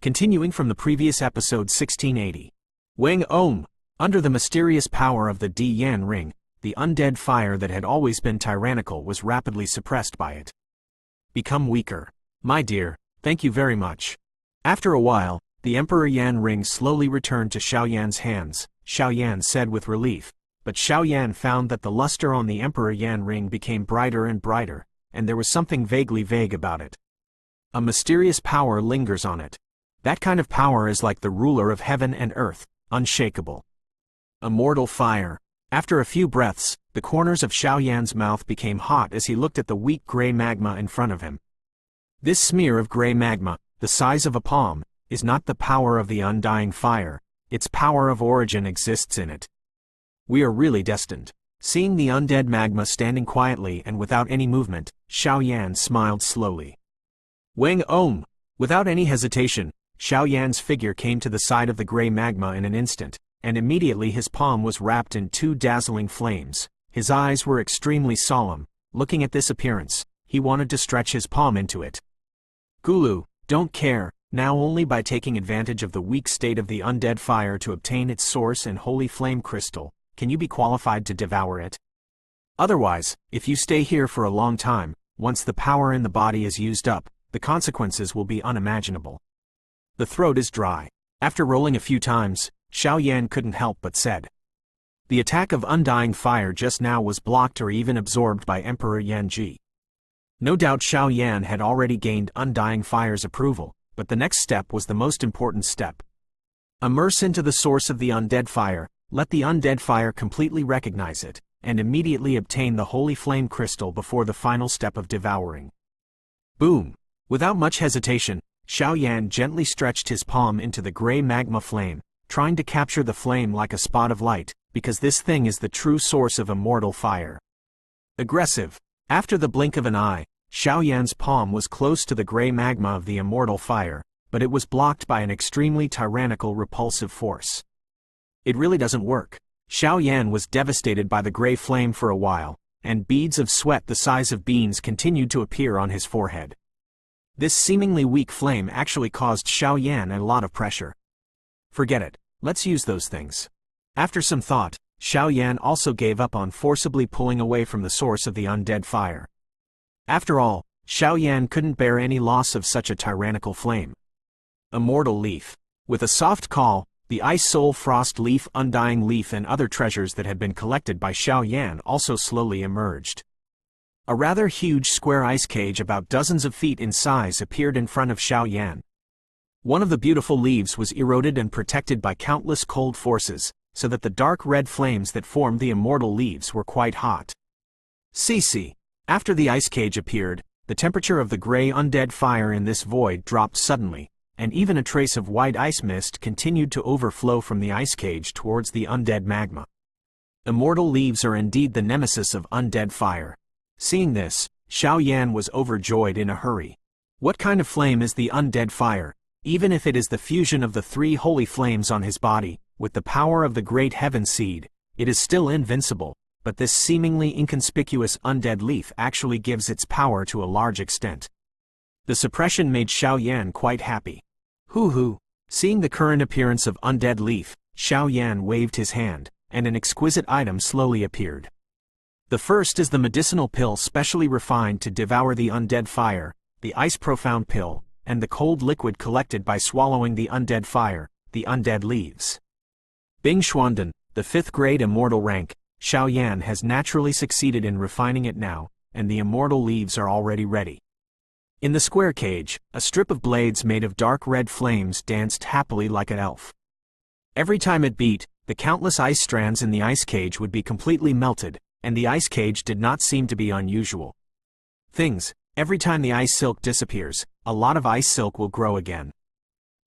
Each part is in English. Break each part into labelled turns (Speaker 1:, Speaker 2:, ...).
Speaker 1: Continuing from the previous episode 1680. Wang Om. Under the mysterious power of the Diyan ring, the undead fire that had always been tyrannical was rapidly suppressed by it. Become weaker. My dear, thank you very much. After a while, the Emperor Yan ring slowly returned to Xiaoyan's hands, Xiaoyan said with relief, but Xiaoyan found that the luster on the Emperor Yan ring became brighter and brighter, and there was something vaguely vague about it. A mysterious power lingers on it. That kind of power is like the ruler of heaven and earth, unshakable. Immortal fire. After a few breaths, the corners of Xiaoyan's mouth became hot as he looked at the weak gray magma in front of him. This smear of gray magma, the size of a palm, is not the power of the undying fire, its power of origin exists in it. We are really destined. Seeing the undead magma standing quietly and without any movement, Xiaoyan smiled slowly. Wang Om. Without any hesitation, Xiaoyan's figure came to the side of the gray magma in an instant, and immediately his palm was wrapped in two dazzling flames. His eyes were extremely solemn. Looking at this appearance, he wanted to stretch his palm into it. Gulu, don't care, now only by taking advantage of the weak state of the undead fire to obtain its source and holy flame crystal, can you be qualified to devour it? Otherwise, if you stay here for a long time, once the power in the body is used up, the consequences will be unimaginable. The throat is dry. After rolling a few times, Xiaoyan couldn't help but said. The attack of undying fire just now was blocked or even absorbed by Emperor Yanji. No doubt Xiaoyan had already gained undying fire's approval, but the next step was the most important step. Immerse into the source of the undead fire, let the undead fire completely recognize it, and immediately obtain the holy flame crystal before the final step of devouring. Boom! Without much hesitation, Xiaoyan gently stretched his palm into the gray magma flame, trying to capture the flame like a spot of light, because this thing is the true source of immortal fire. Aggressive. After the blink of an eye, Xiaoyan's palm was close to the gray magma of the immortal fire, but it was blocked by an extremely tyrannical repulsive force. It really doesn't work. Xiaoyan was devastated by the gray flame for a while, and beads of sweat the size of beans continued to appear on his forehead. This seemingly weak flame actually caused Xiaoyan a lot of pressure. Forget it, let's use those things. After some thought, Xiaoyan also gave up on forcibly pulling away from the source of the undead fire. After all, Xiaoyan couldn't bear any loss of such a tyrannical flame. Immortal leaf. With a soft call, the ice soul frost leaf, undying leaf and other treasures that had been collected by Xiaoyan also slowly emerged. A rather huge square ice cage about dozens of feet in size appeared in front of Xiaoyan. One of the beautiful leaves was eroded and protected by countless cold forces, so that the dark red flames that formed the immortal leaves were quite hot. CC. After the ice cage appeared, the temperature of the gray undead fire in this void dropped suddenly, and even a trace of white ice mist continued to overflow from the ice cage towards the undead magma. Immortal leaves are indeed the nemesis of undead fire. Seeing this, Xiaoyan was overjoyed in a hurry. What kind of flame is the undead fire? Even if it is the fusion of the three holy flames on his body, with the power of the great heaven seed, it is still invincible, but this seemingly inconspicuous undead leaf actually gives its power to a large extent. The suppression made Xiaoyan quite happy. Hoo-hoo! Seeing the current appearance of undead leaf, Xiaoyan waved his hand, and an exquisite item slowly appeared. The first is the medicinal pill specially refined to devour the undead fire, the ice profound pill, and the cold liquid collected by swallowing the undead fire, the undead leaves. Bing Xuandan, the 5th grade immortal rank, Xiaoyan has naturally succeeded in refining it now, and the immortal leaves are already ready. In the square cage, a strip of blades made of dark red flames danced happily like an elf. Every time it beat, the countless ice strands in the ice cage would be completely melted, and the ice cage did not seem to be unusual. Every time the ice silk disappears, a lot of ice silk will grow again.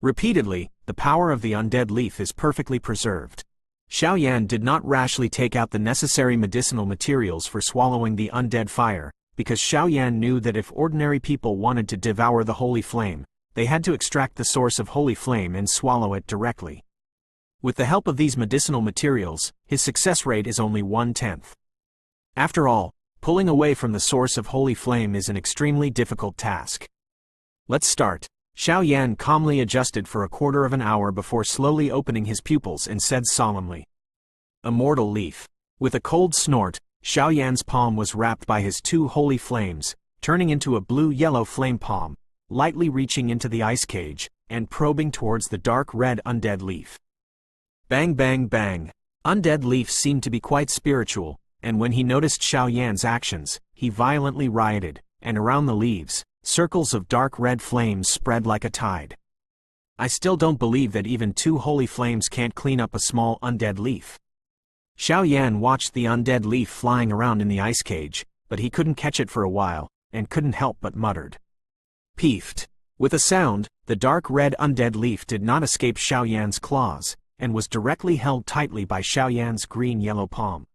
Speaker 1: Repeatedly, the power of the undead leaf is perfectly preserved. Xiaoyan did not rashly take out the necessary medicinal materials for swallowing the undead fire, because Xiaoyan knew that if ordinary people wanted to devour the holy flame, they had to extract the source of holy flame and swallow it directly. With the help of these medicinal materials, his success rate is only 1/10. After all, pulling away from the source of holy flame is an extremely difficult task. Let's start. Xiao Yan calmly adjusted for a quarter of an hour before slowly opening his pupils and said solemnly, "Immortal leaf." With a cold snort, Xiao Yan's palm was wrapped by his two holy flames, turning into a blue-yellow flame palm, lightly reaching into the ice cage, and probing towards the dark red undead leaf. Bang bang bang. Undead leaf seemed to be quite spiritual, and when he noticed Xiao Yan's actions, he violently rioted, and around the leaves, circles of dark red flames spread like a tide. I still don't believe that even two holy flames can't clean up a small undead leaf. Xiao Yan watched the undead leaf flying around in the ice cage, but he couldn't catch it for a while, and couldn't help but muttered. Peefed. With a sound, the dark red undead leaf did not escape Xiao Yan's claws, and was directly held tightly by Xiao Yan's green-yellow palm.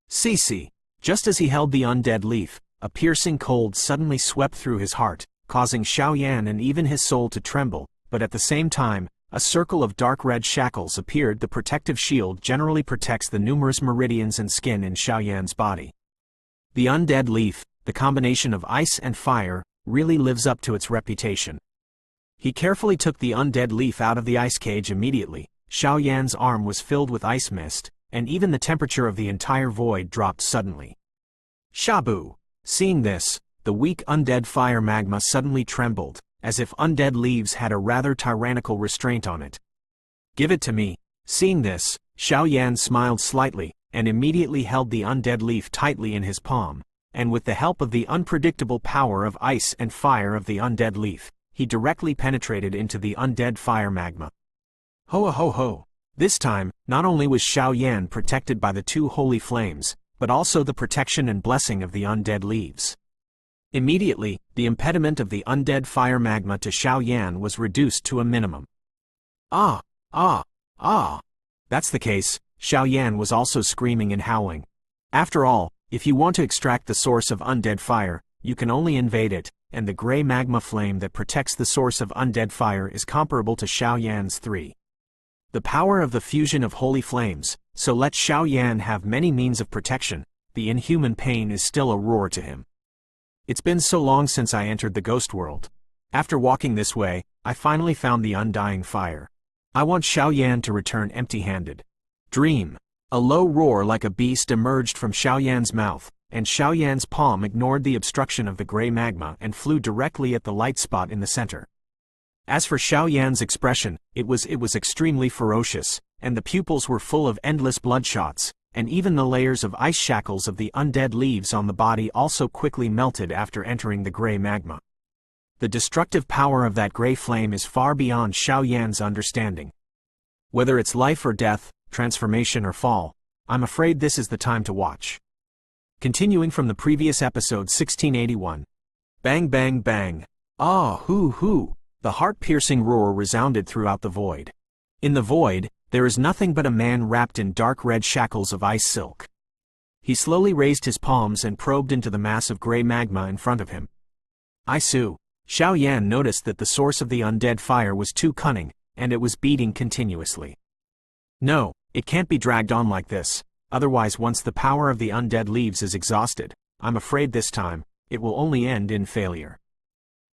Speaker 1: Cece. Just as he held the undead leaf, a piercing cold suddenly swept through his heart, causing Xiao Yan and even his soul to tremble, but at the same time, a circle of dark red shackles appeared. The protective shield generally protects the numerous meridians and skin in Xiao Yan's body. The undead leaf, the combination of ice and fire, really lives up to its reputation. He carefully took the undead leaf out of the ice cage immediately. Xiao Yan's arm was filled with ice mist, and even the temperature of the entire void dropped suddenly. Shabu! Seeing this, the weak undead fire magma suddenly trembled, as if undead leaves had a rather tyrannical restraint on it. Give it to me. Seeing this, Xiao Yan smiled slightly, and immediately held the undead leaf tightly in his palm, and with the help of the unpredictable power of ice and fire of the undead leaf, he directly penetrated into the undead fire magma. Ho ho ho! This time, not only was Xiao Yan protected by the two holy flames, but also the protection and blessing of the undead leaves. Immediately, the impediment of the undead fire magma to Xiao Yan was reduced to a minimum. Ah! Ah! Ah! That's the case, Xiao Yan was also screaming and howling. After all, if you want to extract the source of undead fire, you can only invade it, and the gray magma flame that protects the source of undead fire is comparable to Xiao Yan's 3. The power of the fusion of holy flames, so let Xiao Yan have many means of protection, the inhuman pain is still a roar to him. It's been so long since I entered the ghost world. After walking this way, I finally found the undying fire. I want Xiao Yan to return empty-handed. Dream. A low roar like a beast emerged from Xiao Yan's mouth, and Xiao Yan's palm ignored the obstruction of the gray magma and flew directly at the light spot in the center. As for Xiao Yan's expression, it was extremely ferocious, and the pupils were full of endless bloodshots, and even the layers of ice shackles of the undead leaves on the body also quickly melted after entering the gray magma. The destructive power of that gray flame is far beyond Xiao Yan's understanding. Whether it's life or death, transformation or fall, I'm afraid this is the time to watch. Continuing from the previous episode 1681. Bang bang bang. Ah hoo hoo. The heart-piercing roar resounded throughout the void. In the void, there is nothing but a man wrapped in dark red shackles of ice silk. He slowly raised his palms and probed into the mass of gray magma in front of him. Xiao Yan noticed that the source of the undead fire was too cunning, and it was beating continuously. No, it can't be dragged on like this, otherwise once the power of the undead leaves is exhausted, I'm afraid this time, it will only end in failure.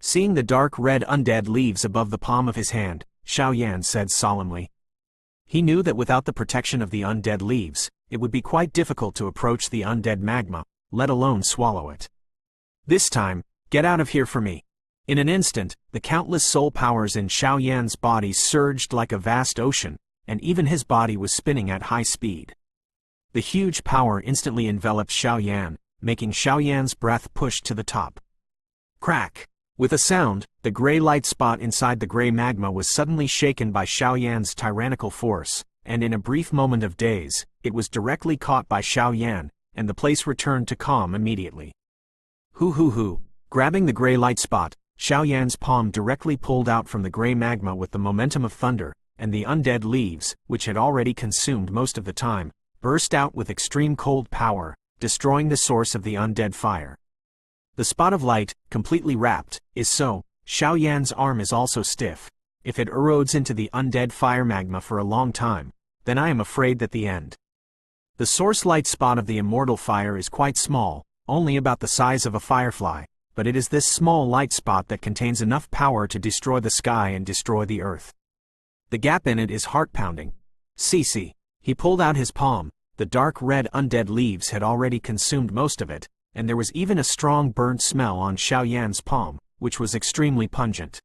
Speaker 1: Seeing the dark red undead leaves above the palm of his hand, Xiao Yan said solemnly. He knew that without the protection of the undead leaves, it would be quite difficult to approach the undead magma, let alone swallow it. This time, get out of here for me. In an instant, the countless soul powers in Xiao Yan's body surged like a vast ocean, and even his body was spinning at high speed. The huge power instantly enveloped Xiao Yan, making Xiao Yan's breath push to the top. Crack! With a sound, the gray light spot inside the gray magma was suddenly shaken by Xiao Yan's tyrannical force, and in a brief moment of daze, it was directly caught by Xiao Yan, and the place returned to calm immediately. Hoo hoo hoo! Grabbing the gray light spot, Xiao Yan's palm directly pulled out from the gray magma with the momentum of thunder, and the undead leaves, which had already consumed most of the time, burst out with extreme cold power, destroying the source of the undead fire. The spot of light, completely wrapped, is so, Xiao Yan's arm is also stiff. If it erodes into the undead fire magma for a long time, then I am afraid that the end. The source light spot of the immortal fire is quite small, only about the size of a firefly, but it is this small light spot that contains enough power to destroy the sky and destroy the earth. The gap in it is heart-pounding. See. He pulled out his palm. The dark red undead leaves had already consumed most of it, and there was even a strong burnt smell on Xiao Yan's palm, which was extremely pungent.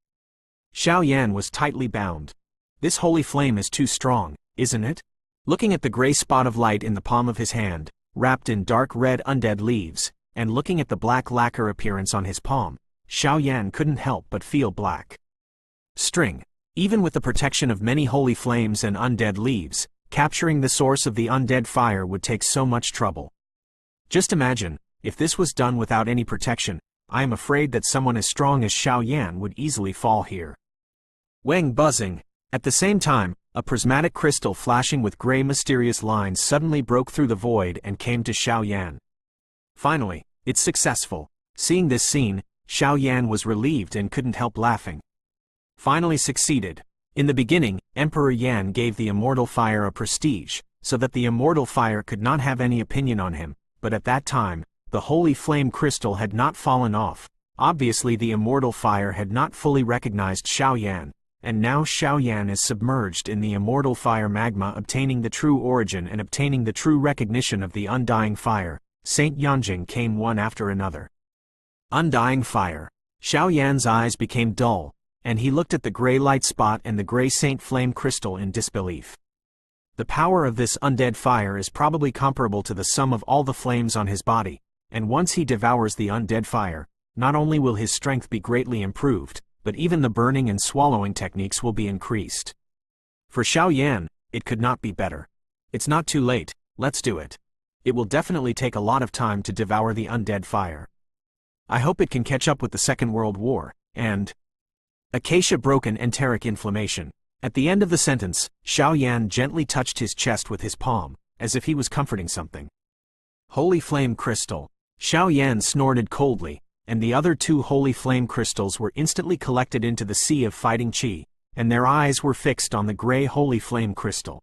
Speaker 1: Xiao Yan was tightly bound. This holy flame is too strong, isn't it? Looking at the gray spot of light in the palm of his hand, wrapped in dark red undead leaves, and looking at the black lacquer appearance on his palm, Xiao Yan couldn't help but feel black. String. Even with the protection of many holy flames and undead leaves, capturing the source of the undead fire would take so much trouble. Just imagine, if this was done without any protection, I am afraid that someone as strong as Xiao Yan would easily fall here. Wang buzzing. At the same time, a prismatic crystal flashing with gray mysterious lines suddenly broke through the void and came to Xiao Yan. Finally, it's successful. Seeing this scene, Xiao Yan was relieved and couldn't help laughing. Finally succeeded. In the beginning, Emperor Yan gave the immortal fire a prestige, so that the immortal fire could not have any opinion on him, but at that time, the holy flame crystal had not fallen off. Obviously the immortal fire had not fully recognized Xiao Yan, and now Xiao Yan is submerged in the immortal fire magma, obtaining the true origin and obtaining the true recognition of the undying fire. Saint Yanjing came one after another. Undying fire. Xiao Yan's eyes became dull, and he looked at the gray light spot and the gray saint flame crystal in disbelief. The power of this undead fire is probably comparable to the sum of all the flames on his body, and once he devours the undead fire, not only will his strength be greatly improved, but even the burning and swallowing techniques will be increased. For Xiao Yan, it could not be better. It's not too late, let's do it. It will definitely take a lot of time to devour the undead fire. I hope it can catch up with the Second World War, and Acacia broken enteric inflammation. At the end of the sentence, Xiao Yan gently touched his chest with his palm, as if he was comforting something. Holy flame crystal. Xiao Yan snorted coldly, and the other two holy flame crystals were instantly collected into the sea of fighting qi, and their eyes were fixed on the gray holy flame crystal.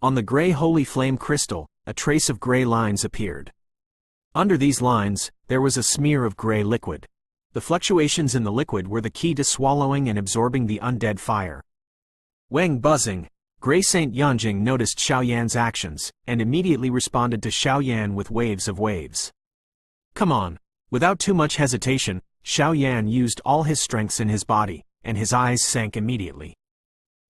Speaker 1: On the gray holy flame crystal, a trace of gray lines appeared. Under these lines, there was a smear of gray liquid. The fluctuations in the liquid were the key to swallowing and absorbing the undead fire. Wang buzzing. Gray Saint Yanjing noticed Xiao Yan's actions, and immediately responded to Xiao Yan with waves of waves. Come on. Without too much hesitation, Xiao Yan used all his strengths in his body, and his eyes sank immediately.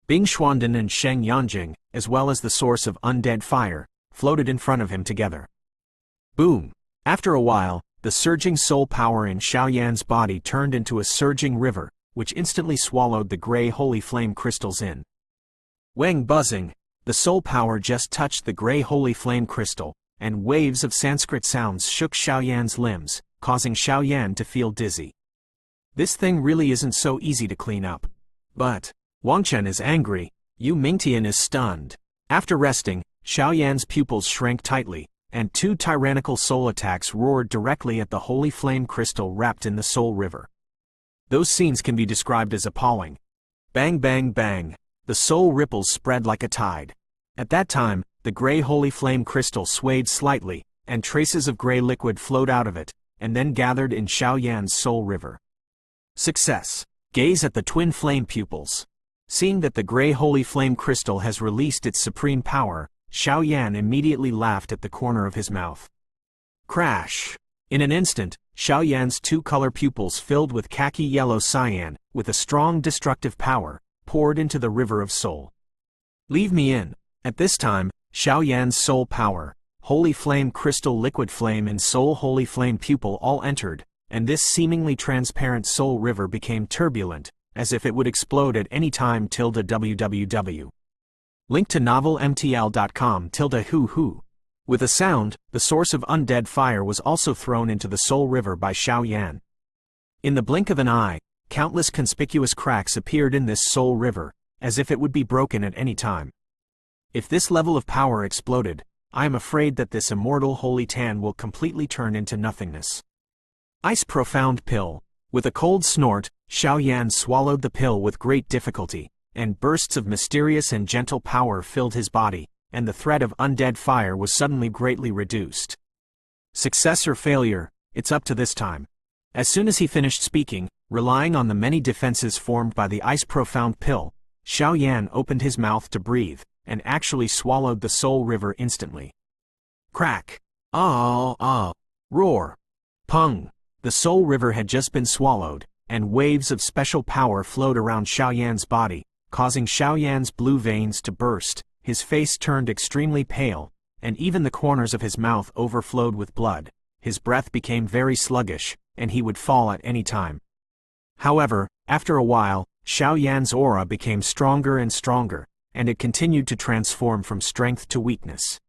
Speaker 1: Bing Xuanden and Sheng Yanjing, as well as the source of undead fire, floated in front of him together. Boom! After a while, the surging soul power in Xiao Yan's body turned into a surging river, which instantly swallowed the gray holy flame crystals in. Wang buzzing. The soul power just touched the gray holy flame crystal, and waves of Sanskrit sounds shook Xiao Yan's limbs, causing Xiao Yan to feel dizzy. This thing really isn't so easy to clean up. But Wangchen is angry. Yu Mingtian is stunned. After resting, Xiao Yan's pupils shrank tightly, and two tyrannical soul attacks roared directly at the holy flame crystal wrapped in the soul river. Those scenes can be described as appalling. Bang bang bang. The soul ripples spread like a tide. At that time, the gray holy flame crystal swayed slightly, and traces of gray liquid flowed out of it, and then gathered in Xiao Yan's soul river. Success. Gaze at the twin flame pupils. Seeing that the gray holy flame crystal has released its supreme power, Xiao Yan immediately laughed at the corner of his mouth. Crash! In an instant, Xiao Yan's two-color pupils filled with khaki yellow cyan, with a strong destructive power, poured into the river of soul. Leave me in. At this time, Xiao Yan's soul power, holy flame crystal liquid flame and soul holy flame pupil all entered, and this seemingly transparent soul river became turbulent, as if it would explode at any time. www. Link to novelmtl.com. /hoo. With a sound, the source of undead fire was also thrown into the soul river by Xiao Yan. In the blink of an eye, countless conspicuous cracks appeared in this soul river, as if it would be broken at any time. If this level of power exploded, I am afraid that this immortal holy tan will completely turn into nothingness. Ice profound pill. With a cold snort, Xiao Yan swallowed the pill with great difficulty, and bursts of mysterious and gentle power filled his body, and the threat of undead fire was suddenly greatly reduced. Success or failure, it's up to this time. As soon as he finished speaking, relying on the many defenses formed by the ice-profound pill, Xiao Yan opened his mouth to breathe, and actually swallowed the soul river instantly. Crack! Roar! Pung! The soul river had just been swallowed, and waves of special power flowed around Xiao Yan's body, causing Xiao Yan's blue veins to burst. His face turned extremely pale, and even the corners of his mouth overflowed with blood. His breath became very sluggish, and he would fall at any time. However, after a while, Xiao Yan's aura became stronger and stronger, and it continued to transform from strength to weakness.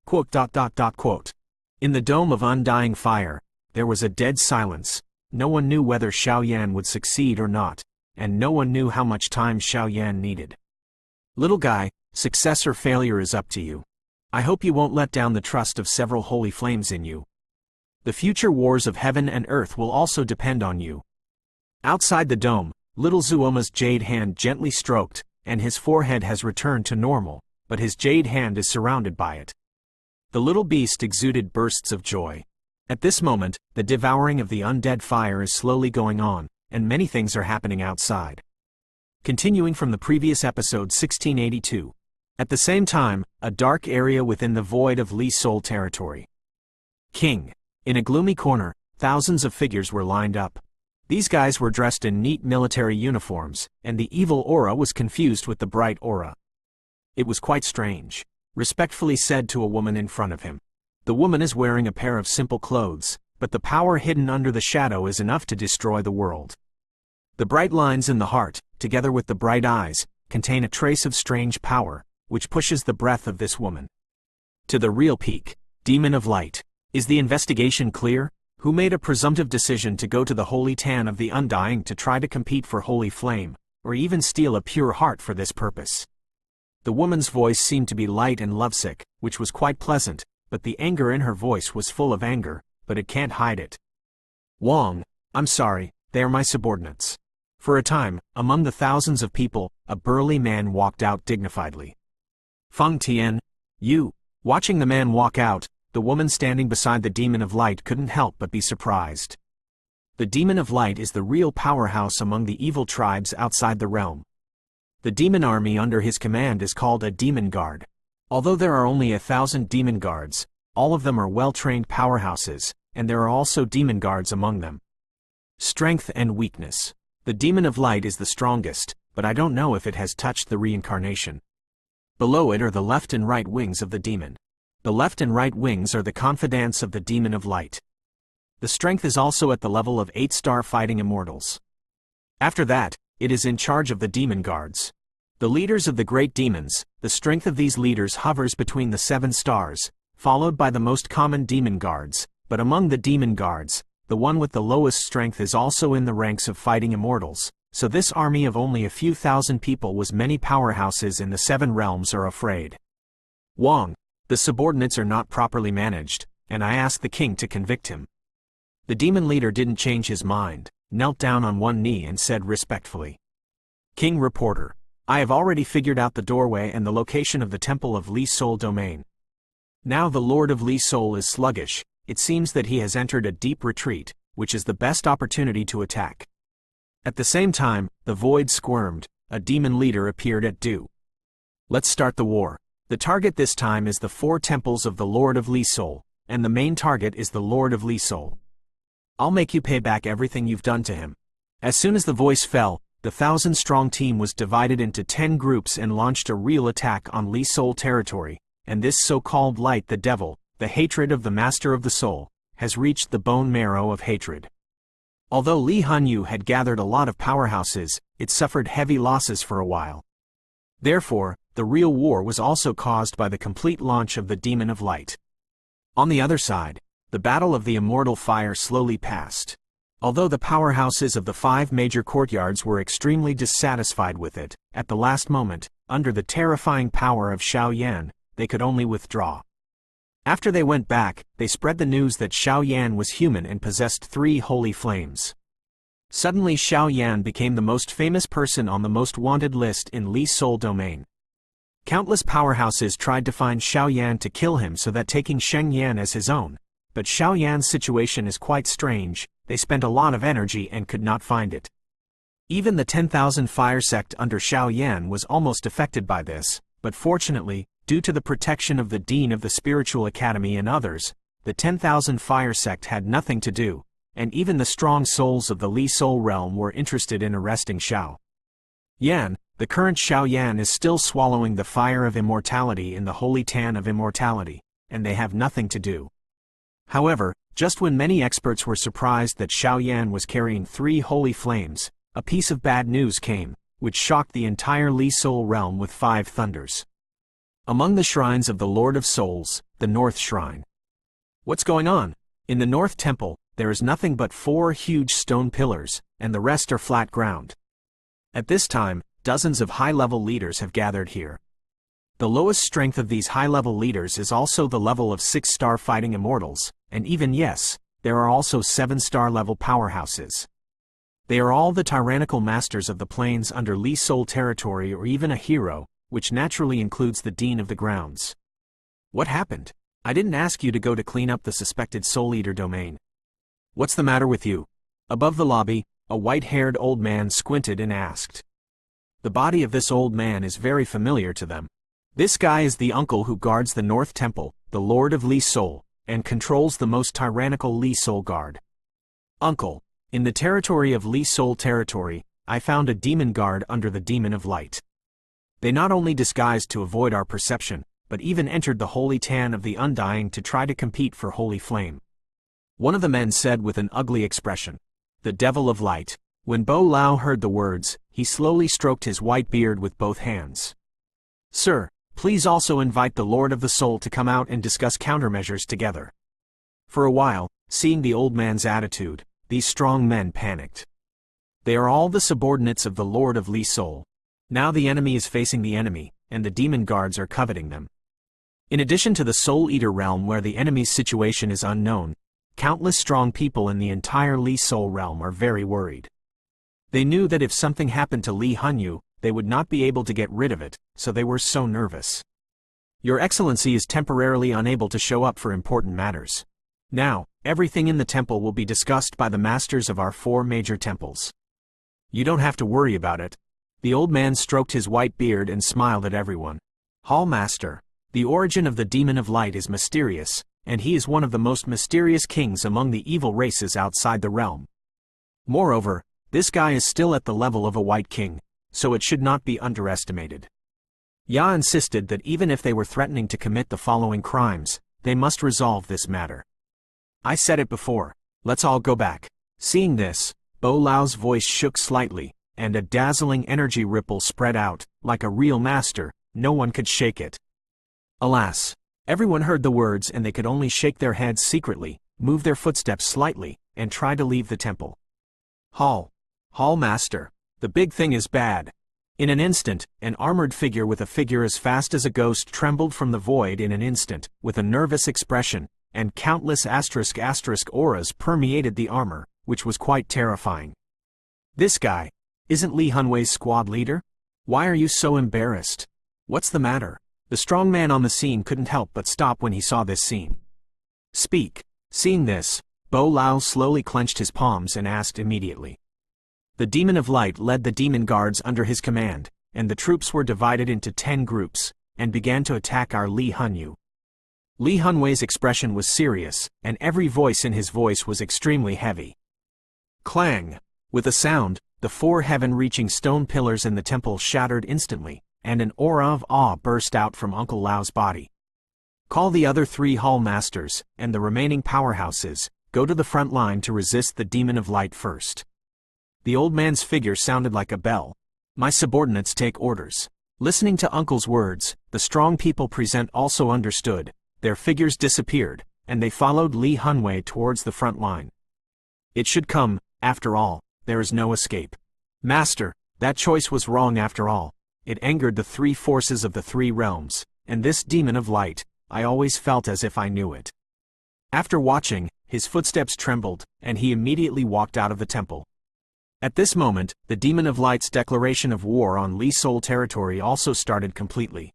Speaker 1: In the dome of undying fire, there was a dead silence. No one knew whether Xiao Yan would succeed or not, and no one knew how much time Xiao Yan needed. Little guy, success or failure is up to you. I hope you won't let down the trust of several holy flames in you. The future wars of heaven and earth will also depend on you. Outside the dome, little Zuoma's jade hand gently stroked, and his forehead has returned to normal, but his jade hand is surrounded by it. The little beast exuded bursts of joy. At this moment, the devouring of the undead fire is slowly going on, and many things are happening outside. Continuing from the previous episode 1682. At the same time, a dark area within the void of Li Soul territory. King. In a gloomy corner, thousands of figures were lined up. These guys were dressed in neat military uniforms, and the evil aura was confused with the bright aura. It was quite strange. Respectfully said to a woman in front of him. The woman is wearing a pair of simple clothes, but the power hidden under the shadow is enough to destroy the world. The bright lines in the heart, together with the bright eyes, contain a trace of strange power, which pushes the breath of this woman. To the real peak, Demon of Light. Is the investigation clear? Who made a presumptive decision to go to the Holy Tan of the Undying to try to compete for Holy Flame, or even steal a pure heart for this purpose? The woman's voice seemed to be light and lovesick, which was quite pleasant, but the anger in her voice was full of anger, but it can't hide it. Wong, I'm sorry, they are my subordinates. For a time, among the thousands of people, a burly man walked out dignifiedly. Feng Tian, you. Watching the man walk out, the woman standing beside the Demon of Light couldn't help but be surprised. The Demon of Light is the real powerhouse among the evil tribes outside the realm. The demon army under his command is called a demon guard. Although there are only 1,000 demon guards, all of them are well-trained powerhouses, and there are also demon guards among them. Strength and weakness. The Demon of Light is the strongest, but I don't know if it has touched the reincarnation. Below it are the left and right wings of the demon. The left and right wings are the confidants of the Demon of Light. The strength is also at the level of 8-star fighting immortals. After that, it is in charge of the demon guards. The leaders of the great demons, the strength of these leaders hovers between the 7 stars, followed by the most common demon guards, but among the demon guards, the one with the lowest strength is also in the ranks of fighting immortals, so this army of only a few thousand people was many powerhouses in the 7 realms are afraid. Wong, the subordinates are not properly managed, and I asked the king to convict him. The demon leader didn't change his mind, knelt down on one knee and said respectfully. King reporter, I have already figured out the doorway and the location of the temple of Li Soul domain. Now the Lord of Li Soul is sluggish, it seems that he has entered a deep retreat, which is the best opportunity to attack. At the same time, the void squirmed, a demon leader appeared at Du. Let's start the war. The target this time is the 4 temples of the Lord of Li Soul, and the main target is the Lord of Li Soul. I'll make you pay back everything you've done to him. As soon as the voice fell, the 1,000-strong team was divided into 10 groups and launched a real attack on Li Soul territory, and this so-called light the devil, the hatred of the Master of the Soul, has reached the bone marrow of hatred. Although Li Hanyu had gathered a lot of powerhouses, it suffered heavy losses for a while. Therefore, the real war was also caused by the complete launch of the Demon of Light. On the other side, the battle of the immortal fire slowly passed. Although the powerhouses of the 5 major courtyards were extremely dissatisfied with it, at the last moment, under the terrifying power of Xiao Yan, they could only withdraw. After they went back, they spread the news that Xiao Yan was human and possessed 3 holy flames. Suddenly Xiao Yan became the most famous person on the most wanted list in Li Soul domain. Countless powerhouses tried to find Xiao Yan to kill him so that taking Sheng Yan as his own, but Xiaoyan's situation is quite strange. They spent a lot of energy and could not find it. Even the 10,000 fire sect under Xiaoyan was almost affected by this, but fortunately, due to the protection of the Dean of the Spiritual Academy and others, the 10,000 fire sect had nothing to do, and even the strong souls of the Li Soul realm were interested in arresting Xiao Yan. The current Xiaoyan is still swallowing the fire of immortality in the holy tan of immortality, and they have nothing to do. However, just when many experts were surprised that Xiaoyan was carrying 3 holy flames, a piece of bad news came, which shocked the entire Li Soul realm with 5 thunders. Among the shrines of the Lord of Souls, the North Shrine. What's going on? In the North Temple, there is nothing but 4 huge stone pillars, and the rest are flat ground. At this time, dozens of high-level leaders have gathered here. The lowest strength of these high-level leaders is also the level of 6-star fighting immortals, and even yes, there are also 7-star level powerhouses. They are all the tyrannical masters of the plains under Li Soul territory or even a hero, which naturally includes the Dean of the Grounds. What happened? I didn't ask you to go to clean up the suspected Soul Eater domain. What's the matter with you? Above the lobby, a white-haired old man squinted and asked. The body of this old man is very familiar to them. This guy is the uncle who guards the North Temple, the Lord of Li Soul, and controls the most tyrannical Li Soul guard. Uncle, in the territory of Li Soul territory, I found a demon guard under the Demon of Light. They not only disguised to avoid our perception, but even entered the holy tan of the Undying to try to compete for holy flame. One of the men said with an ugly expression. The Devil of Light. When Bo Lao heard the words, he slowly stroked his white beard with both hands. Sir, please also invite the Lord of the Soul to come out and discuss countermeasures together. For a while, seeing the old man's attitude, these strong men panicked. They are all the subordinates of the Lord of Li Soul. Now the enemy is facing the enemy, and the demon guards are coveting them. In addition to the Soul Eater realm where the enemy's situation is unknown, countless strong people in the entire Li Soul realm are very worried. They knew that if something happened to Li Hanyu, they would not be able to get rid of it, so they were so nervous. Your Excellency is temporarily unable to show up for important matters. Now, everything in the temple will be discussed by the masters of our 4 major temples. You don't have to worry about it. The old man stroked his white beard and smiled at everyone. Hall Master, the origin of the Demon of Light is mysterious, and he is one of the most mysterious kings among the evil races outside the realm. Moreover, this guy is still at the level of a white king, so it should not be underestimated. Ya insisted that even if they were threatening to commit the following crimes, they must resolve this matter. I said it before, let's all go back. Seeing this, Bo Lao's voice shook slightly, and a dazzling energy ripple spread out, like a real master, no one could shake it. Alas, everyone heard the words and they could only shake their heads secretly, move their footsteps slightly, and try to leave the temple. Hall Master, the big thing is bad. In an instant, an armored figure with a figure as fast as a ghost trembled from the void in an instant, with a nervous expression, and countless asterisk auras permeated the armor, which was quite terrifying. This guy, isn't Li Hunwei's squad leader? Why are you so embarrassed? What's the matter? The strong man on the scene couldn't help but stop when he saw this scene. Speak. Seeing this, Bo Lao slowly clenched his palms and asked immediately. The Demon of Light led the demon guards under his command, and the troops were divided into 10 groups, and began to attack our Li Hanyu. Li Hunwei's expression was serious, and every voice in his voice was extremely heavy. Clang! With a sound, the 4 heaven-reaching stone pillars in the temple shattered instantly, and an aura of awe burst out from Uncle Lao's body. Call the other 3 hall masters, and the remaining powerhouses, go to the front line to resist the Demon of Light first. The old man's figure sounded like a bell. My subordinates take orders. Listening to Uncle's words, the strong people present also understood. Their figures disappeared, and they followed Li Hunwei towards the front line. It should come, after all, there is no escape. Master, that choice was wrong after all. It angered the 3 forces of the 3 realms, and this Demon of Light, I always felt as if I knew it. After watching, his footsteps trembled, and he immediately walked out of the temple. At this moment, the Demon of Light's declaration of war on Li Soul territory also started completely.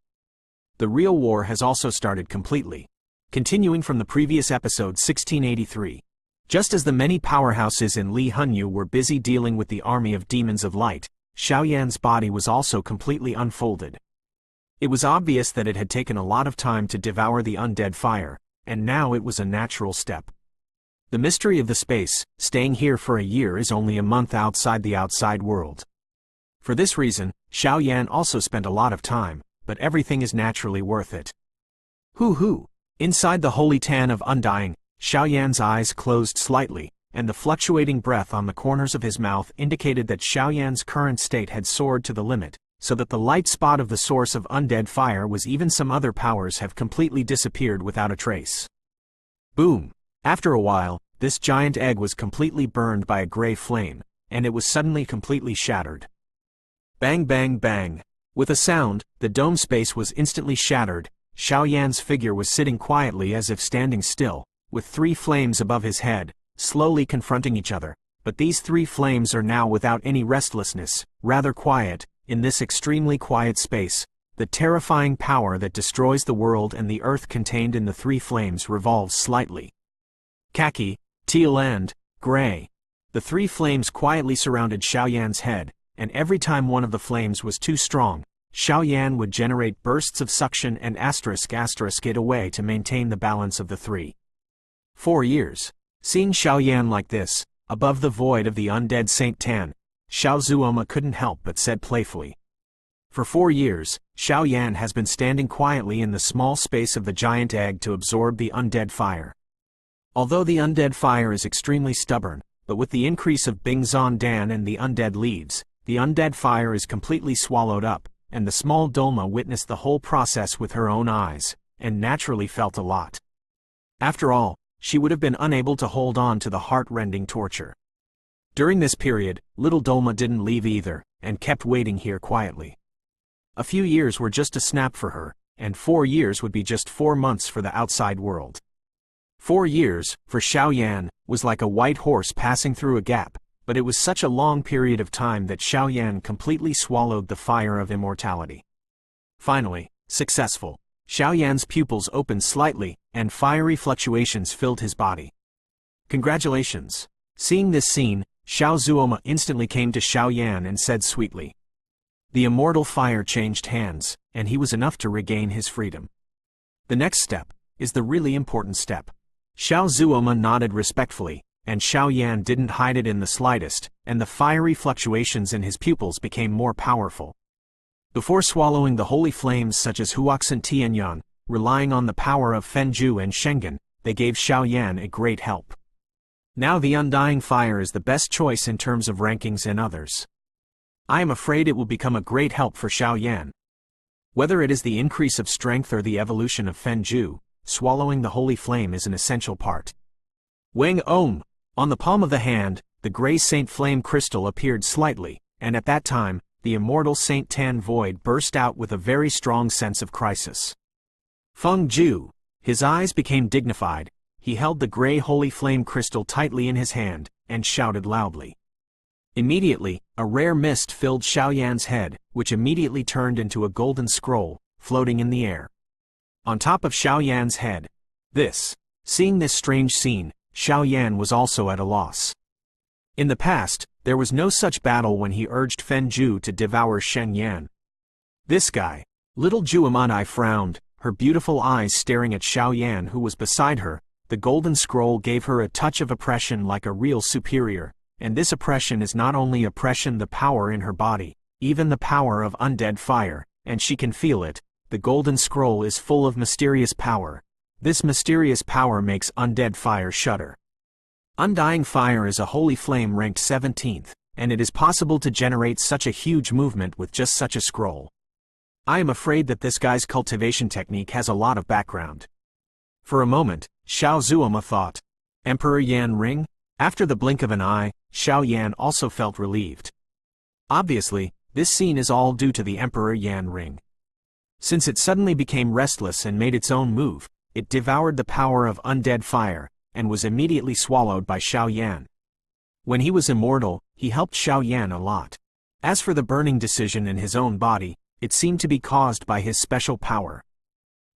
Speaker 1: The real war has also started completely. Continuing from the previous episode 1683. Just as the many powerhouses in Li Hunyu were busy dealing with the army of demons of light, Xiaoyan's body was also completely unfolded. It was obvious that it had taken a lot of time to devour the undead fire, and now it was a natural step. The mystery of the space, staying here for a year is only a month outside the outside world. For this reason, Xiaoyan also spent a lot of time, but everything is naturally worth it. Hoo! Inside the holy tan of undying, Xiaoyan's eyes closed slightly, and the fluctuating breath on the corners of his mouth indicated that Xiaoyan's current state had soared to the limit, so that the light spot of the source of undead fire was even some other powers have completely disappeared without a trace. Boom! After a while, this giant egg was completely burned by a gray flame, and it was suddenly completely shattered. Bang bang bang! With a sound, the dome space was instantly shattered. Xiaoyan's figure was sitting quietly as if standing still, with three flames above his head, slowly confronting each other, but these three flames are now without any restlessness, rather quiet. In this extremely quiet space, the terrifying power that destroys the world and the earth contained in the three flames revolves slightly. Khaki, teal and gray. The three flames quietly surrounded Xiaoyan's head, and every time one of the flames was too strong, Xiaoyan would generate bursts of suction and *** it away to maintain the balance of the three. 4 years. Seeing Xiaoyan like this, above the void of the undead Saint Tan, Xiao Zuoma couldn't help but said playfully. For 4 years, Xiaoyan has been standing quietly in the small space of the giant egg to absorb the undead fire. Although the undead fire is extremely stubborn, but with the increase of Bingzhan Dan and the undead leaves, the undead fire is completely swallowed up, and the small Dolma witnessed the whole process with her own eyes, and naturally felt a lot. After all, she would have been unable to hold on to the heart-rending torture. During this period, little Dolma didn't leave either, and kept waiting here quietly. A few years were just a snap for her, and 4 years would be just 4 months for the outside world. 4 years, for Xiaoyan, was like a white horse passing through a gap, but it was such a long period of time that Xiaoyan completely swallowed the fire of immortality. Finally, successful, Xiaoyan's pupils opened slightly, and fiery fluctuations filled his body. Congratulations! Seeing this scene, Xiao Zuoma instantly came to Xiaoyan and said sweetly. The immortal fire changed hands, and he was enough to regain his freedom. The next step is the really important step. Xiao Zuoma nodded respectfully, and Xiaoyan didn't hide it in the slightest, and the fiery fluctuations in his pupils became more powerful. Before swallowing the holy flames such as Huoxin Tianyan, relying on the power of Fenju and Shengen, they gave Xiaoyan a great help. Now the undying fire is the best choice in terms of rankings and others. I am afraid it will become a great help for Xiaoyan. Whether it is the increase of strength or the evolution of Fenju, swallowing the holy flame is an essential part. Wang Om! On the palm of the hand, the gray Saint Flame crystal appeared slightly, and at that time, the immortal Saint Tan void burst out with a very strong sense of crisis. Feng Ju! His eyes became dignified, he held the gray holy flame crystal tightly in his hand, and shouted loudly. Immediately, a rare mist filled Xiaoyan's head, which immediately turned into a golden scroll, floating in the air. On top of Xiaoyan's head. Seeing this strange scene, Xiaoyan was also at a loss. In the past, there was no such battle when he urged Fenju to devour Shenyan. This guy. Little Juamanai frowned, her beautiful eyes staring at Xiaoyan who was beside her. The golden scroll gave her a touch of oppression like a real superior, and this oppression is not only oppression the power in her body, even the power of undead fire, and she can feel it. The golden scroll is full of mysterious power. This mysterious power makes undead fire shudder. Undying fire is a holy flame ranked 17th, and it is possible to generate such a huge movement with just such a scroll. I am afraid that this guy's cultivation technique has a lot of background. For a moment, Xiao Zuoma thought, Emperor Yan ring? After the blink of an eye, Xiaoyan also felt relieved. Obviously, this scene is all due to the Emperor Yan ring. Since it suddenly became restless and made its own move, it devoured the power of undead fire, and was immediately swallowed by Xiaoyan. When he was immortal, he helped Xiaoyan a lot. As for the burning decision in his own body, it seemed to be caused by his special power.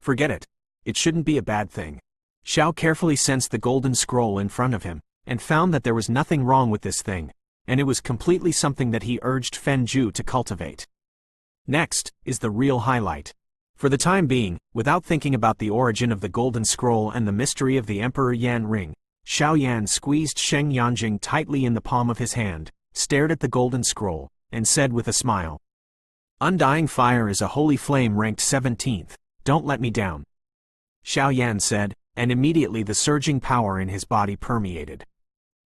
Speaker 1: Forget it. It shouldn't be a bad thing. Xiao carefully sensed the golden scroll in front of him, and found that there was nothing wrong with this thing, and it was completely something that he urged Fen Zhu to cultivate. Next is the real highlight. For the time being, without thinking about the origin of the golden scroll and the mystery of the Emperor Yan ring, Xiao Yan squeezed Sheng Yanjing tightly in the palm of his hand, stared at the golden scroll, and said with a smile, "Undying fire is a holy flame ranked 17th, don't let me down." Xiao Yan said, and immediately the surging power in his body permeated.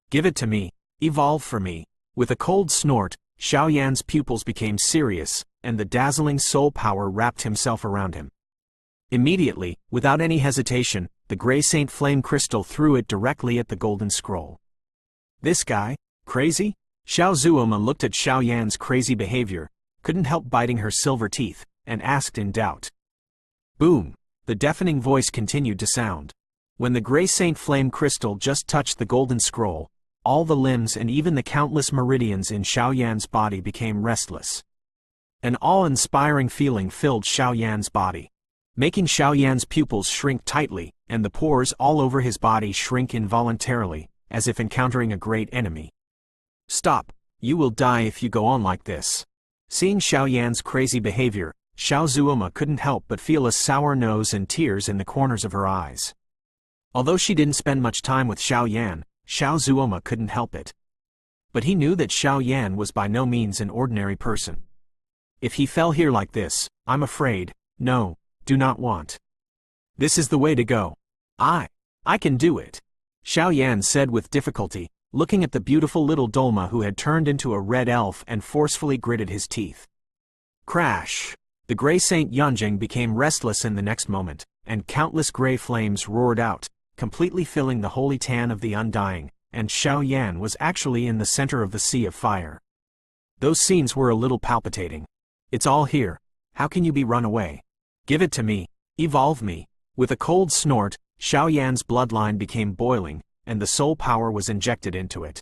Speaker 1: "Give it to me, evolve for me." With a cold snort, Xiao Yan's pupils became serious, and the dazzling soul power wrapped himself around him. Immediately, without any hesitation, the Grey Saint Flame Crystal threw it directly at the golden scroll. This guy? Crazy? Xiao Zuoma looked at Xiao Yan's crazy behavior, couldn't help biting her silver teeth, and asked in doubt. Boom! The deafening voice continued to sound. When the Grey Saint Flame Crystal just touched the golden scroll, all the limbs and even the countless meridians in Xiao Yan's body became restless. An awe-inspiring feeling filled Xiao Yan's body, making Xiao Yan's pupils shrink tightly, and the pores all over his body shrink involuntarily, as if encountering a great enemy. "Stop, you will die if you go on like this." Seeing Xiao Yan's crazy behavior, Xiao Zuoma couldn't help but feel a sour nose and tears in the corners of her eyes. Although she didn't spend much time with Xiao Yan, Xiao Zuoma couldn't help it. But he knew that Xiao Yan was by no means an ordinary person. If he fell here like this, I'm afraid, no, do not want. This is the way to go. I can do it. Xiao Yan said with difficulty, looking at the beautiful little Dolma who had turned into a red elf and forcefully gritted his teeth. Crash! The Grey Saint Yanjing became restless in the next moment, and countless grey flames roared out, completely filling the holy tan of the Undying, and Xiao Yan was actually in the center of the sea of fire. Those scenes were a little palpitating. It's all here. How can you be run away? Give it to me. Evolve me. With a cold snort, Xiao Yan's bloodline became boiling, and the soul power was injected into it.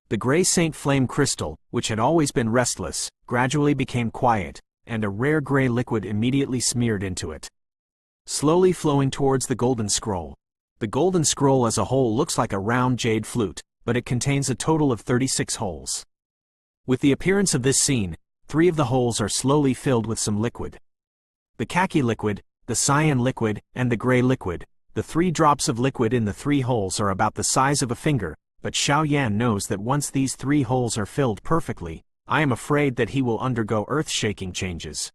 Speaker 1: The Grey Saint Flame Crystal, which had always been restless, gradually became quiet, and a rare grey liquid immediately smeared into it. Slowly flowing towards the golden scroll. The golden scroll as a whole looks like a round jade flute, but it contains a total of 36 holes. With the appearance of this scene, 3 of the holes are slowly filled with some liquid. The khaki liquid, the cyan liquid, and the grey liquid. The 3 drops of liquid in the 3 holes are about the size of a finger, but Xiao Yan knows that once these 3 holes are filled perfectly, I am afraid that he will undergo earth-shaking changes.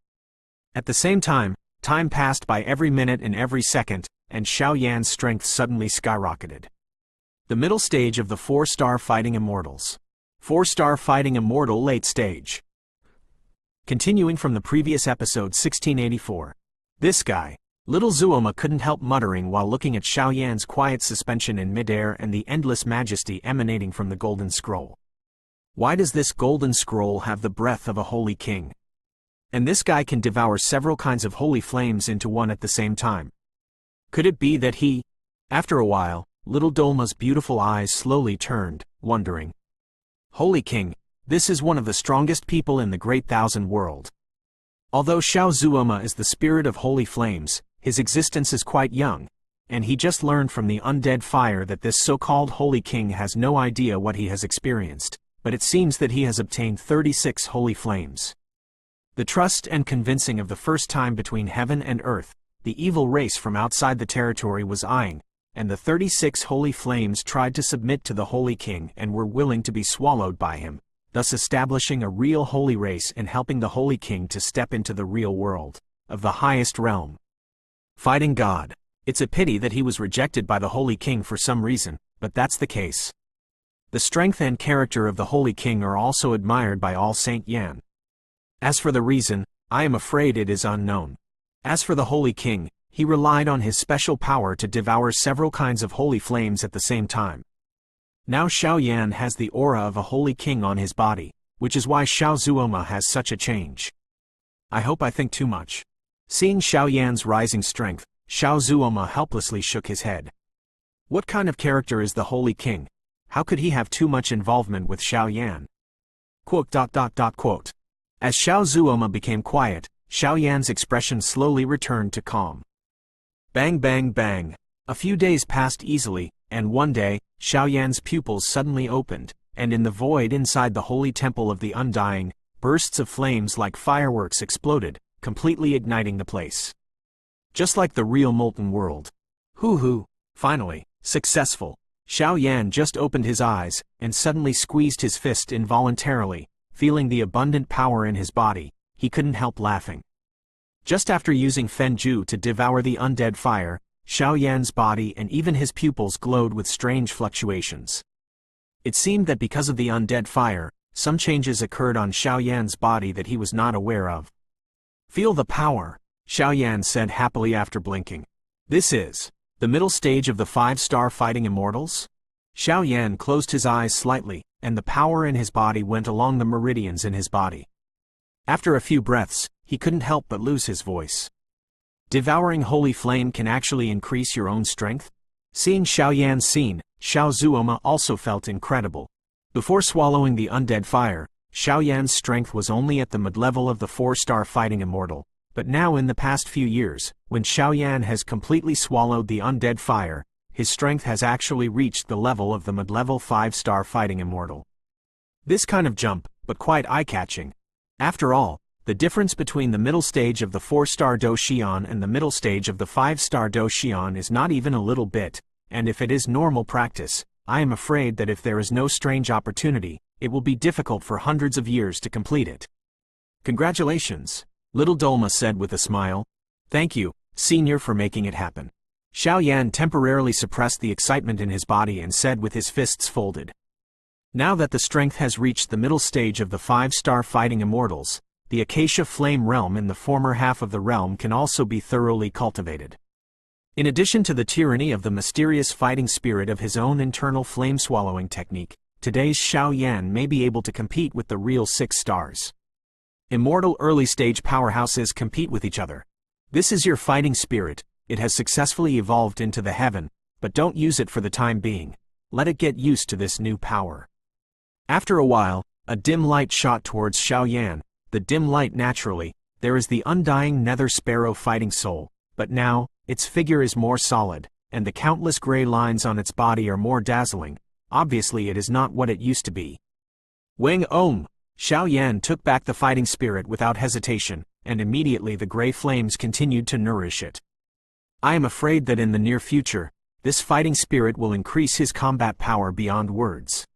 Speaker 1: At the same time passed by every minute and every second, and Xiao Yan's strength suddenly skyrocketed. The middle stage of the 4-star fighting immortals. 4-star fighting immortal late stage. Continuing from the previous episode 1684. This guy. Little Zuoma couldn't help muttering while looking at Xiao Yan's quiet suspension in midair and the endless majesty emanating from the golden scroll. Why does this golden scroll have the breath of a holy king? And this guy can devour several kinds of holy flames into one at the same time. Could it be that he... After a while, little Dolma's beautiful eyes slowly turned, wondering. Holy king, this is one of the strongest people in the Great Thousand World. Although Xiao Zuoma is the spirit of holy flames, his existence is quite young, and he just learned from the undead fire that this so-called holy king has no idea what he has experienced, but it seems that he has obtained 36 holy flames. The trust and convincing of the first time between heaven and earth, the evil race from outside the territory was eyeing, and the 36 holy flames tried to submit to the holy king and were willing to be swallowed by him, thus establishing a real holy race and helping the holy king to step into the real world, of the highest realm. Fighting God. It's a pity that he was rejected by the holy king for some reason, but that's the case. The strength and character of the holy king are also admired by all Saint Yan. As for the reason, I am afraid it is unknown. As for the holy king, he relied on his special power to devour several kinds of holy flames at the same time. Now Xiao Yan has the aura of a holy king on his body, which is why Xiao Zuoma has such a change. I hope I think too much. Seeing Xiao Yan's rising strength, Xiao Zuoma helplessly shook his head. What kind of character is the holy king? How could he have too much involvement with Xiao Yan? Quote. As Xiao Zuoma became quiet, Xiao Yan's expression slowly returned to calm. Bang bang bang. A few days passed easily, and one day, Xiaoyan's pupils suddenly opened, and in the void inside the holy temple of the Undying, bursts of flames like fireworks exploded, completely igniting the place. Just like the real molten world. Hoo-hoo. Finally, successful. Xiaoyan just opened his eyes, and suddenly squeezed his fist involuntarily, feeling the abundant power in his body. He couldn't help laughing. Just after using Fenju to devour the undead fire, Xiaoyan's body and even his pupils glowed with strange fluctuations. It seemed that because of the undead fire, some changes occurred on Xiaoyan's body that he was not aware of. Feel the power, Xiaoyan said happily after blinking. This is the middle stage of the 5-star fighting immortals? Xiaoyan closed his eyes slightly, and the power in his body went along the meridians in his body. After a few breaths, he couldn't help but lose his voice. Devouring holy flame can actually increase your own strength? Seeing Xiaoyan's scene, Xiao Zuoma also felt incredible. Before swallowing the undead fire, Xiaoyan's strength was only at the mid-level of the 4-star fighting immortal, but now in the past few years, when Xiaoyan has completely swallowed the undead fire, his strength has actually reached the level of the mid-level 5-star fighting immortal. This kind of jump, but quite eye-catching. After all, the difference between the middle stage of the 4-star Douxian and the middle stage of the 5-star Douxian is not even a little bit, and if it is normal practice, I am afraid that if there is no strange opportunity, it will be difficult for hundreds of years to complete it. Congratulations, little Dolma said with a smile. Thank you, Senior, for making it happen. Xiaoyan temporarily suppressed the excitement in his body and said with his fists folded. Now that the strength has reached the middle stage of the 5-star fighting immortals, the Acacia Flame realm in the former half of the realm can also be thoroughly cultivated. In addition to the tyranny of the mysterious fighting spirit of his own internal flame-swallowing technique, today's Xiaoyan may be able to compete with the real 6 stars. Immortal early-stage powerhouses compete with each other. This is your fighting spirit. It has successfully evolved into the heaven, but don't use it for the time being. Let it get used to this new power. After a while, a dim light shot towards Xiaoyan. The dim light naturally, there is the undying nether sparrow fighting soul, but now, its figure is more solid, and the countless gray lines on its body are more dazzling. Obviously it is not what it used to be. Wing Om! Xiaoyan took back the fighting spirit without hesitation, and immediately the gray flames continued to nourish it. I am afraid that in the near future, this fighting spirit will increase his combat power beyond words.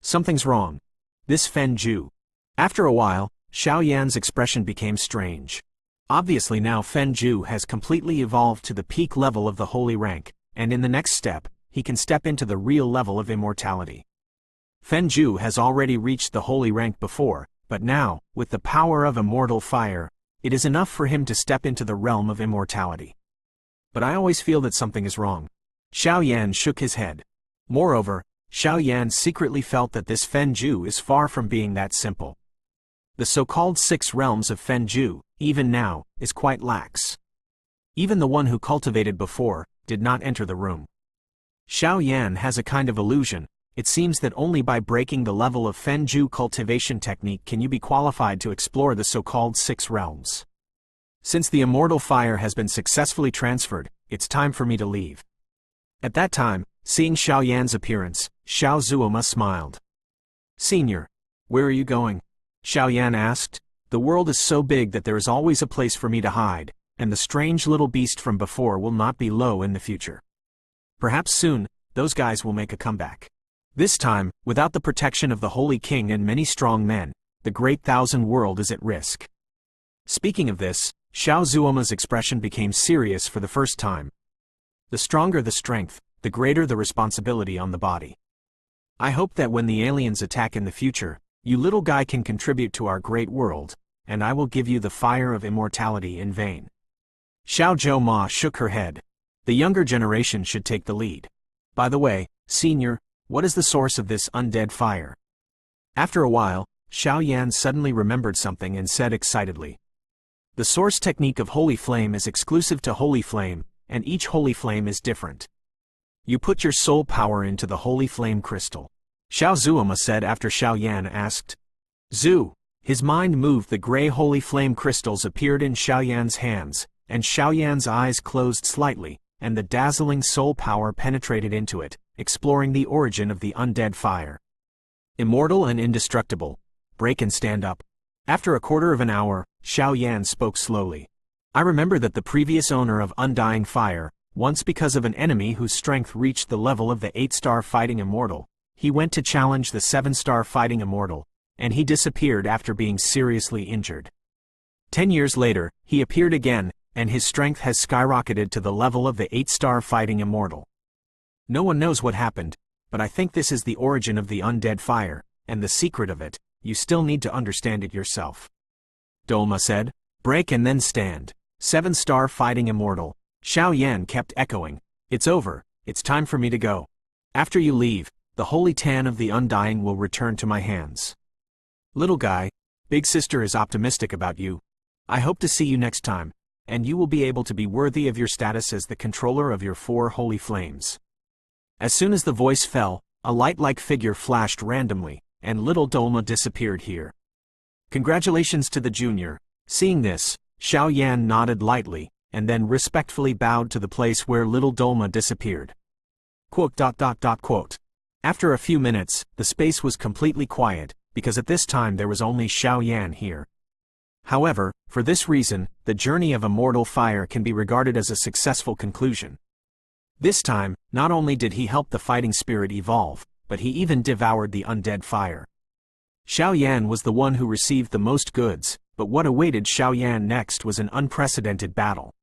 Speaker 1: Something's wrong. This Fenju. After a while, Xiaoyan's expression became strange. Obviously now Fenju has completely evolved to the peak level of the holy rank, and in the next step, he can step into the real level of immortality. Fenju has already reached the holy rank before, but now, with the power of immortal fire, it is enough for him to step into the realm of immortality. But I always feel that something is wrong. Xiaoyan shook his head. Moreover, Xiaoyan secretly felt that this Fenju is far from being that simple. The so-called 6 realms of Fenju, even now, is quite lax. Even the one who cultivated before, did not enter the room. Xiaoyan has a kind of illusion. It seems that only by breaking the level of Fenju cultivation technique can you be qualified to explore the so-called 6 realms. Since the immortal fire has been successfully transferred, it's time for me to leave. At that time, seeing Xiaoyan's appearance, Xiao Zuoma smiled. Senior, where are you going? Xiaoyan asked. The world is so big that there is always a place for me to hide, and the strange little beast from before will not be low in the future. Perhaps soon, those guys will make a comeback. This time, without the protection of the Holy King and many strong men, the Great Thousand World is at risk. Speaking of this, Xiao Zuoma's expression became serious for the first time. The stronger the strength, the greater the responsibility on the body. I hope that when the aliens attack in the future, you little guy can contribute to our great world, and I will give you the fire of immortality in vain. Xiao Zhou shook her head. The younger generation should take the lead. By the way, Senior, what is the source of this undead fire? After a while, Xiaoyan suddenly remembered something and said excitedly. The source technique of Holy Flame is exclusive to Holy Flame, and each Holy Flame is different. You put your soul power into the Holy Flame crystal. Xiao Zuoma said after Xiaoyan asked. Zhu. His mind moved. The gray Holy Flame crystals appeared in Xiaoyan's hands, and Xiaoyan's eyes closed slightly, and the dazzling soul power penetrated into it, exploring the origin of the undead fire. Immortal and indestructible. Break and stand up. After a quarter of an hour, Xiaoyan spoke slowly. I remember that the previous owner of Undying Fire, once because of an enemy whose strength reached the level of the 8-star fighting immortal, he went to challenge the 7-star fighting immortal, and he disappeared after being seriously injured. 10 years later, he appeared again, and his strength has skyrocketed to the level of the 8-star fighting immortal. No one knows what happened, but I think this is the origin of the undead fire, and the secret of it. You still need to understand it yourself. Dolma said, break and then stand. 7-star fighting immortal. Xiaoyan kept echoing, it's over, it's time for me to go. After you leave, the holy tan of the undying will return to my hands. Little guy, big sister is optimistic about you. I hope to see you next time, and you will be able to be worthy of your status as the controller of your 4 holy flames. As soon as the voice fell, a light-like figure flashed randomly, and little Dolma disappeared here. Congratulations to the junior. Seeing this, Xiaoyan nodded lightly, and then respectfully bowed to the place where little Dolma disappeared. Quote. After a few minutes, the space was completely quiet, because at this time there was only Xiaoyan here. However, for this reason, the journey of immortal fire can be regarded as a successful conclusion. This time, not only did he help the fighting spirit evolve, but he even devoured the undead fire. Xiaoyan was the one who received the most goods, but what awaited Xiaoyan next was an unprecedented battle.